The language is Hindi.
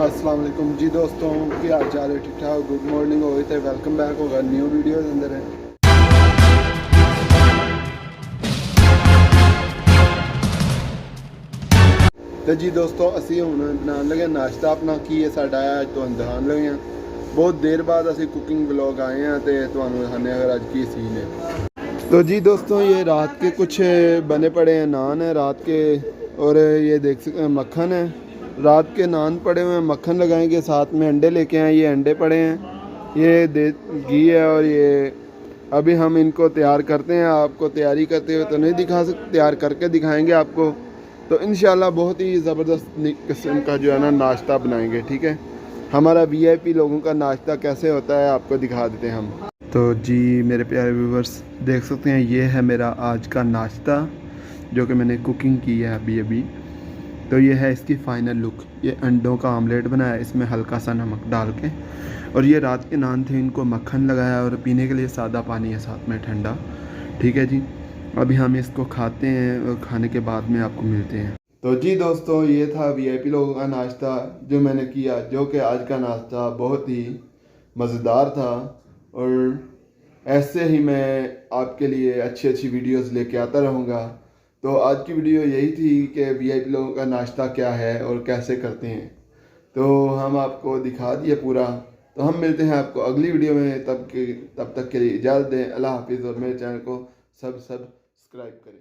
अस्सलाम वालेकुम जी दोस्तों, की हाल चाल है? ठीक ठाक, गुड मॉर्निंग होगी तो वेलकम बैक होगा न्यू वीडियो के अंदर है। तो जी दोस्तों असी हुण बनाने लगे नाश्ता अपना की है साडा है, अज तुहानूं दिखाने लगे हैं। बहुत देर बाद असी कुकिंग व्लॉग आए हैं तो तुहानूं दिखाने अगर अज की सीन है। तो जी दोस्तों ये रात के कुछ बने पड़े हैं, नान है रात के, और ये देख सकते हैं मक्खन है। रात के नान पड़े हुए हैं, मक्खन लगाएंगे, साथ में अंडे लेके आए, ये अंडे पड़े हैं, ये घी है, और ये अभी हम इनको तैयार करते हैं। आपको तैयारी करते हुए तो नहीं दिखा सकते, तैयार करके दिखाएंगे आपको। तो इंशाल्लाह बहुत ही ज़बरदस्त किस्म का जो है ना नाश्ता बनाएंगे, ठीक है। हमारा वीआईपी लोगों का नाश्ता कैसे होता है आपको दिखा देते हैं हम। तो जी मेरे प्यारे व्यूवर्स देख सकते हैं, ये है मेरा आज का नाश्ता जो कि मैंने कुकिंग की है अभी। तो ये है इसकी फ़ाइनल लुक। ये अंडों का आमलेट बनाया इसमें हल्का सा नमक डाल के, और ये रात के नान थे, इनको मक्खन लगाया, और पीने के लिए सादा पानी है साथ में ठंडा, ठीक है जी। अभी हम इसको खाते हैं और खाने के बाद में आपको मिलते हैं। तो जी दोस्तों ये था वीआईपी लोगों का नाश्ता जो मैंने किया, जो कि आज का नाश्ता बहुत ही मज़ेदार था। और ऐसे ही मैं आपके लिए अच्छी अच्छी वीडियोस लेके आता रहूँगा। तो आज की वीडियो यही थी कि वीआईपी लोगों का नाश्ता क्या है और कैसे करते हैं, तो हम आपको दिखा दिए पूरा। तो हम मिलते हैं आपको अगली वीडियो में, तब तक के लिए इजाज़त दें। अल्लाह हाफिज़, और मेरे चैनल को सब्सक्राइब करें।